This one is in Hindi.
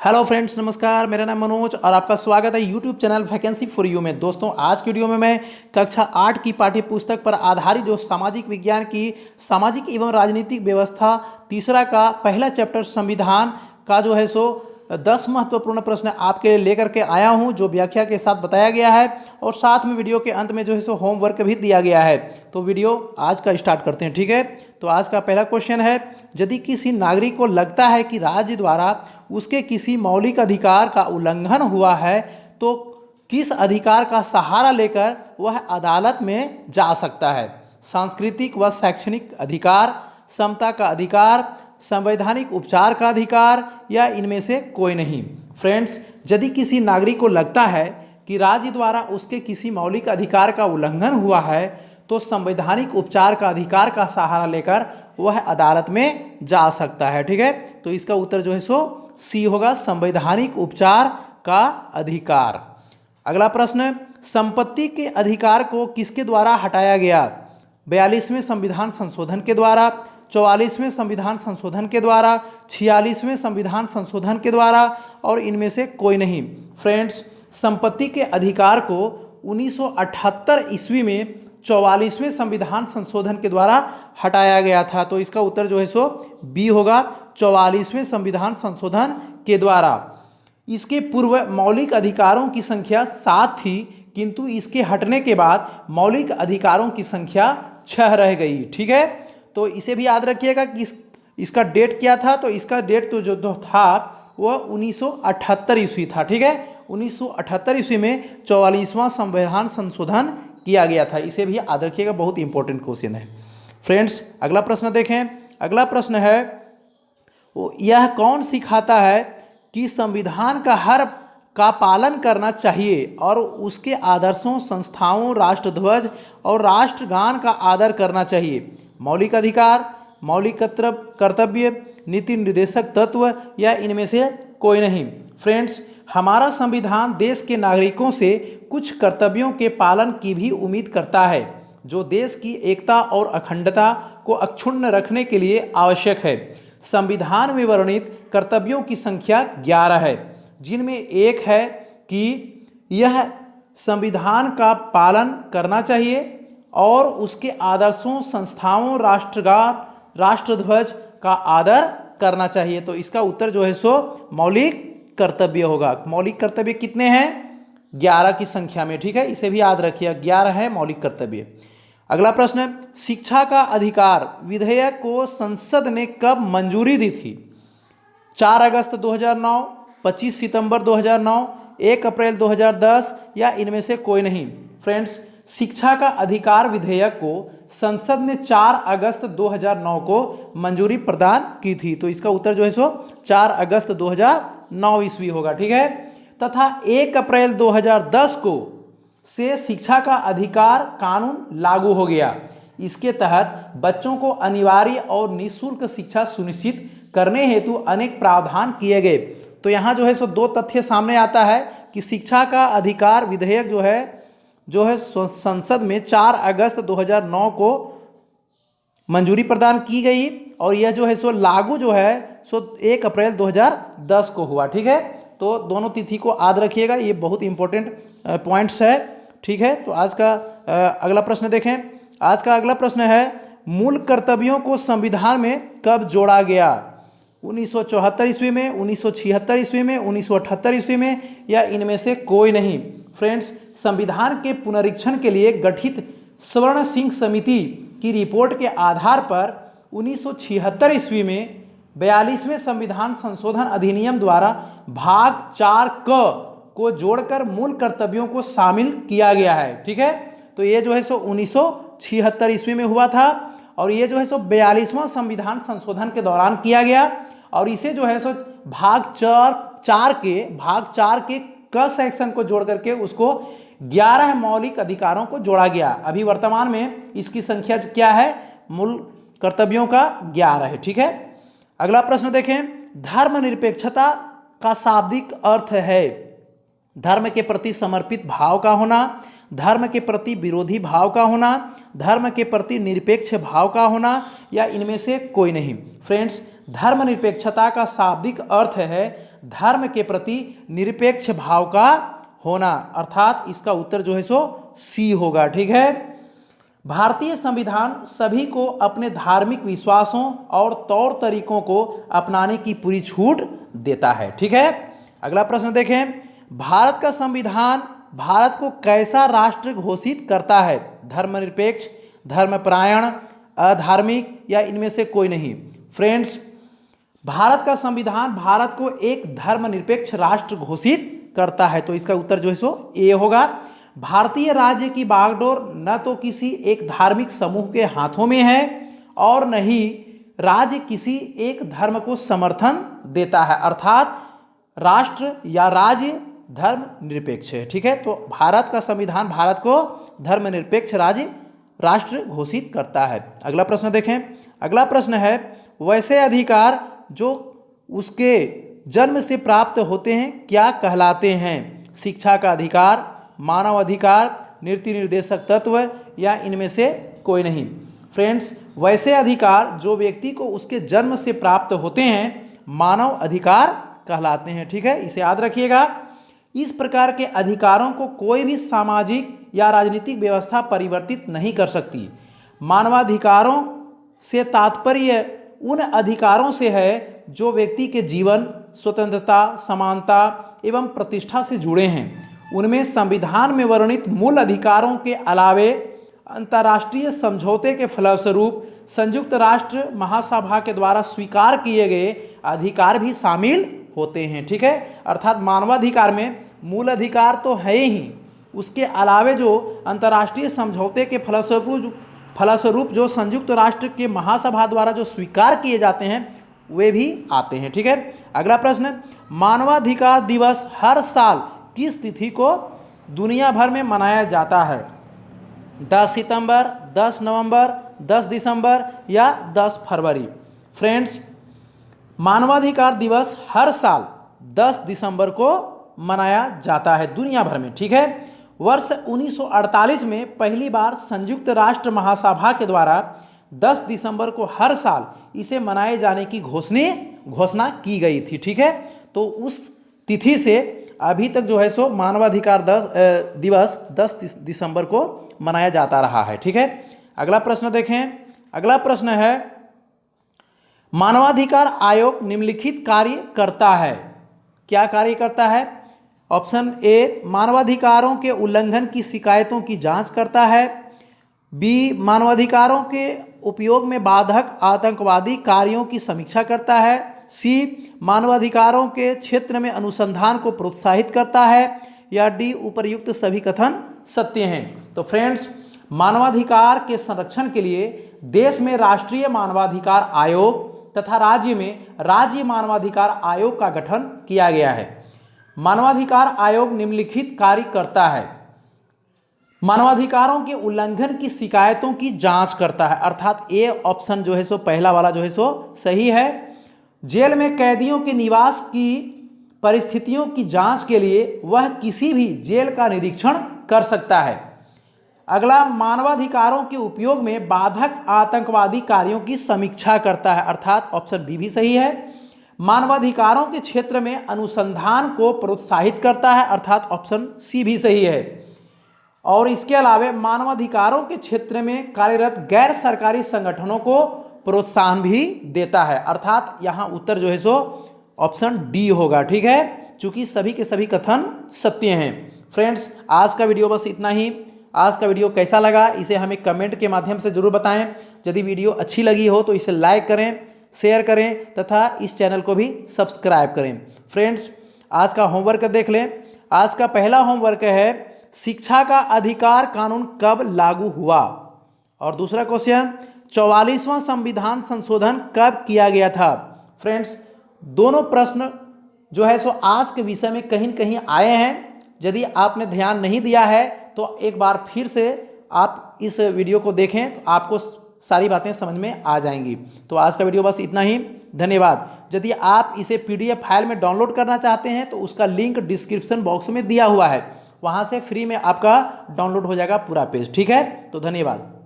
हेलो फ्रेंड्स, नमस्कार। मेरा नाम मनोज और आपका स्वागत है YouTube channel vacancy for you में। दोस्तों, आज की वीडियो में मैं कक्षा 8 की पाठ्य पुस्तक पर आधारित जो सामाजिक विज्ञान की सामाजिक एवं राजनीतिक व्यवस्था तीसरा का पहला चैप्टर संविधान का जो है सो 10 महत्वपूर्ण प्रश्न आपके लिए लेकर के आया हूं, जो व्याख्या के साथ बताया गया है और साथ में वीडियो के अंत में जो है सो होमवर्क भी दिया गया है। तो वीडियो आज का स्टार्ट करते हैं, ठीक है। तो आज का पहला क्वेश्चन है, यदि किसी नागरिक को लगता है कि राज्य द्वारा उसके किसी मौलिक अधिकार का उल्लंघन हुआ है तो किस अधिकार का सहारा लेकर वह अदालत में जा सकता है? सांस्कृतिक व शैक्षणिक अधिकार, समता का अधिकार, संवैधानिक उपचार का अधिकार या इनमें से कोई नहीं? फ्रेंड्स, यदि किसी नागरिक को लगता है कि राज्य द्वारा उसके किसी मौलिक अधिकार का उल्लंघन हुआ है तो संवैधानिक उपचार का अधिकार का सहारा लेकर वह अदालत में जा सकता है, ठीक है। तो इसका उत्तर जो है सो सी होगा, संवैधानिक उपचार का अधिकार। अगला प्रश्न, संपत्ति के अधिकार को किसके द्वारा हटाया गया? 42वें संविधान संशोधन के द्वारा, 44वें संविधान संशोधन के द्वारा, 46वें संविधान संशोधन के द्वारा और इनमें से कोई नहीं? फ्रेंड्स, संपत्ति के अधिकार को 1978 ईस्वी में 44वें संविधान संशोधन के द्वारा हटाया गया था। तो इसका उत्तर जो है सो बी होगा, 44वें संविधान संशोधन के द्वारा। इसके पूर्व मौलिक अधिकारों की संख्या 7 थी, किंतु इसके हटने के बाद मौलिक अधिकारों की संख्या 6 रह गई, ठीक है। तो इसे भी याद रखिएगा कि इसका डेट क्या था। तो इसका डेट तो जो था वह 1978 ईस्वी था, ठीक है। 1978 ईस्वी में 44वां संविधान संशोधन किया गया था। इसे भी याद रखिएगा, बहुत इंपॉर्टेंट क्वेश्चन है। फ्रेंड्स, अगला प्रश्न देखें। अगला प्रश्न है, यह कौन सिखाता है कि संविधान का हर का पालन करना चाहिए और उसके आदर्शों, संस्थाओं, राष्ट्रध्वज और राष्ट्रगान का आदर करना चाहिए? मौलिक अधिकार, मौलिक कर्तव्य, नीति निर्देशक तत्व या इनमें से कोई नहीं? फ्रेंड्स, हमारा संविधान देश के नागरिकों से कुछ कर्तव्यों के पालन की भी उम्मीद करता है, जो देश की एकता और अखंडता को अक्षुण्ण रखने के लिए आवश्यक है। संविधान में वर्णित कर्तव्यों की संख्या 11 है, जिनमें एक है कि यह संविधान का पालन करना चाहिए और उसके आदर्शों, संस्थाओं, राष्ट्रगान, राष्ट्रध्वज का आदर करना चाहिए। तो इसका उत्तर जो है सो मौलिक कर्तव्य होगा। मौलिक कर्तव्य कितने हैं? 11 की संख्या में, ठीक है। इसे भी याद रखिए, 11 है मौलिक कर्तव्य। अगला प्रश्न, शिक्षा का अधिकार विधेयक को संसद ने कब मंजूरी दी थी? 4 अगस्त 2009, 25 सितंबर 2009, 1 अप्रैल 2010 या इनमें से कोई नहीं? फ्रेंड्स, शिक्षा का अधिकार विधेयक को संसद ने 4 अगस्त 2009 को मंजूरी प्रदान की थी। तो इसका उत्तर जो है सो 4 अगस्त 2009 ईस्वी होगा, ठीक है। तथा 1 अप्रैल 2010 को से शिक्षा का अधिकार कानून लागू हो गया। इसके तहत बच्चों को अनिवार्य और निःशुल्क शिक्षा सुनिश्चित करने हेतु अनेक प्रावधान किए गए। तो यहाँ जो है सो 2 तथ्य सामने आता है कि शिक्षा का अधिकार विधेयक जो है संसद में 4 अगस्त 2009 को मंजूरी प्रदान की गई और यह जो है सो लागू जो है सो 1 अप्रैल 2010 को हुआ, ठीक है। तो दोनों तिथि को याद रखिएगा, ये बहुत इंपॉर्टेंट पॉइंट्स है, ठीक है। तो आज का अगला प्रश्न देखें। आज का अगला प्रश्न है, मूल कर्तव्यों को संविधान में कब जोड़ा गया? 1974 ईस्वी में, 1976 ईस्वी में, 1978 ईस्वी में या इनमें से कोई नहीं? फ्रेंड्स, संविधान के पुनरीक्षण के लिए गठित स्वर्ण सिंह समिति की रिपोर्ट के आधार पर 1976 ईस्वी में 42वें संविधान संशोधन अधिनियम द्वारा भाग 4 क को जोड़कर मूल कर्तव्यों को शामिल किया गया है, ठीक है। तो ये जो है सो 1976 ईस्वी में हुआ था और ये जो है सो 42वां संविधान संशोधन के दौरान किया गया और इसे जो है सो भाग 4 के क सेक्शन को जोड़ करके उसको 11 मौलिक अधिकारों को जोड़ा गया। अभी वर्तमान में इसकी संख्या क्या है? मूल कर्तव्यों का 11 है, ठीक है। अगला प्रश्न देखें। धर्मनिरपेक्षता का शाब्दिक अर्थ है धर्म के प्रति समर्पित भाव का होना, धर्म के प्रति विरोधी भाव का होना, धर्म के प्रति निरपेक्ष भाव का होना या इनमें से कोई नहीं? फ्रेंड्स, धर्मनिरपेक्षता का शाब्दिक अर्थ है धर्म के प्रति निरपेक्ष भाव का होना, अर्थात इसका उत्तर जो है सो सी होगा। ठीक है। भारतीय संविधान सभी को अपने धार्मिक विश्वासों और तौर तरीकों को अपनाने की पूरी छूट देता है। ठीक है। अगला प्रश्न देखें, भारत का संविधान भारत को कैसा राष्ट्र घोषित करता है? धर्मनिरपेक्ष, धर्मपरायण, अधार्मिक या इनमें से कोई नहीं? फ्रेंड्स, भारत का संविधान भारत को एक धर्मनिरपेक्ष राष्ट्र घोषित करता है, तो इसका उत्तर जो है सो ए होगा। भारतीय राज्य की बागडोर न तो किसी एक धार्मिक समूह के हाथों में है और न ही राज्य किसी एक धर्म को समर्थन देता है, अर्थात राष्ट्र या राज्य धर्म निरपेक्ष है। ठीक है। तो भारत का संविधान भारत को धर्मनिरपेक्ष राष्ट्र घोषित करता है। अगला प्रश्न देखें। अगला प्रश्न है, वैसे अधिकार जो उसके जन्म से प्राप्त होते हैं क्या कहलाते हैं? शिक्षा का अधिकार, मानव अधिकार, नीति निर्देशक तत्व या इनमें से कोई नहीं? फ्रेंड्स, वैसे अधिकार जो व्यक्ति को उसके जन्म से प्राप्त होते हैं मानव अधिकार कहलाते हैं। ठीक है, इसे याद रखिएगा। इस प्रकार के अधिकारों को कोई भी सामाजिक या राजनीतिक व्यवस्था परिवर्तित नहीं कर सकती। मानवाधिकारों से तात्पर्य उन अधिकारों से है जो व्यक्ति के जीवन, स्वतंत्रता, समानता एवं प्रतिष्ठा से जुड़े हैं। उनमें संविधान में वर्णित मूल अधिकारों के अलावे अंतर्राष्ट्रीय समझौते के फलस्वरूप संयुक्त राष्ट्र महासभा के द्वारा स्वीकार किए गए अधिकार भी शामिल होते हैं। ठीक है, अर्थात मानवाधिकार में मूल अधिकार तो है ही, उसके अलावे जो अंतर्राष्ट्रीय समझौते के फलस्वरूप जो संयुक्त राष्ट्र के महासभा द्वारा जो स्वीकार किए जाते हैं वे भी आते हैं। ठीक है। अगला प्रश्न, मानवाधिकार दिवस हर साल किस तिथि को दुनिया भर में मनाया जाता है? 10 सितंबर, 10 नवंबर, 10 दिसंबर या 10 फरवरी? फ्रेंड्स, मानवाधिकार दिवस हर साल 10 दिसंबर को मनाया जाता है दुनिया भर में। ठीक है। वर्ष 1948 में पहली बार संयुक्त राष्ट्र महासभा के द्वारा 10 दिसंबर को हर साल इसे मनाए जाने की घोषणा की गई थी। ठीक है। तो उस तिथि से अभी तक जो है सो मानवाधिकार दिवस 10 दिसंबर को मनाया जाता रहा है। ठीक है। अगला प्रश्न देखें। अगला प्रश्न है, मानवाधिकार आयोग निम्नलिखित कार्य करता है। क्या कार्य करता है? ऑप्शन ए, मानवाधिकारों के उल्लंघन की शिकायतों की जांच करता है। बी, मानवाधिकारों के उपयोग में बाधक आतंकवादी कार्यों की समीक्षा करता है। सी, मानवाधिकारों के क्षेत्र में अनुसंधान को प्रोत्साहित करता है। या डी, उपर्युक्त सभी कथन सत्य हैं। तो फ्रेंड्स, मानवाधिकार के संरक्षण के लिए देश में राष्ट्रीय मानवाधिकार आयोग तथा राज्य में राज्य मानवाधिकार आयोग का गठन किया गया है। मानवाधिकार आयोग निम्नलिखित कार्य करता है। मानवाधिकारों के उल्लंघन की शिकायतों की जांच करता है, अर्थात ए ऑप्शन जो है सो पहला वाला जो है सो सही है। जेल में कैदियों के निवास की परिस्थितियों की जांच के लिए वह किसी भी जेल का निरीक्षण कर सकता है। अगला, मानवाधिकारों के उपयोग में बाधक आतंकवादी कार्यों की समीक्षा करता है, अर्थात ऑप्शन बी भी सही है। मानवाधिकारों के क्षेत्र में अनुसंधान को प्रोत्साहित करता है, अर्थात ऑप्शन सी भी सही है। और इसके अलावा मानवाधिकारों के क्षेत्र में कार्यरत गैर सरकारी संगठनों को प्रोत्साहन भी देता है, अर्थात यहाँ उत्तर जो है सो ऑप्शन डी होगा। ठीक है, चूंकि सभी के सभी कथन सत्य हैं। फ्रेंड्स, आज का वीडियो बस इतना ही। आज का वीडियो कैसा लगा इसे हमें कमेंट के माध्यम से जरूर बताएं। यदि वीडियो अच्छी लगी हो तो इसे लाइक करें, शेयर करें तथा इस चैनल को भी सब्सक्राइब करें। फ्रेंड्स, आज का होमवर्क देख लें। आज का पहला होमवर्क है, शिक्षा का अधिकार कानून कब लागू हुआ? और दूसरा क्वेश्चन, 44वां संविधान संशोधन कब किया गया था? फ्रेंड्स, दोनों प्रश्न जो है सो आज के विषय में कहीं न कहीं आए हैं। यदि आपने ध्यान नहीं दिया है तो एक बार फिर से आप इस वीडियो को देखें तो आपको सारी बातें समझ में आ जाएंगी। तो आज का वीडियो बस इतना ही। धन्यवाद। यदि आप इसे PDF फाइल में डाउनलोड करना चाहते हैं तो उसका लिंक डिस्क्रिप्शन बॉक्स में दिया हुआ है, वहाँ से फ्री में आपका डाउनलोड हो जाएगा पूरा पेज। ठीक है, तो धन्यवाद।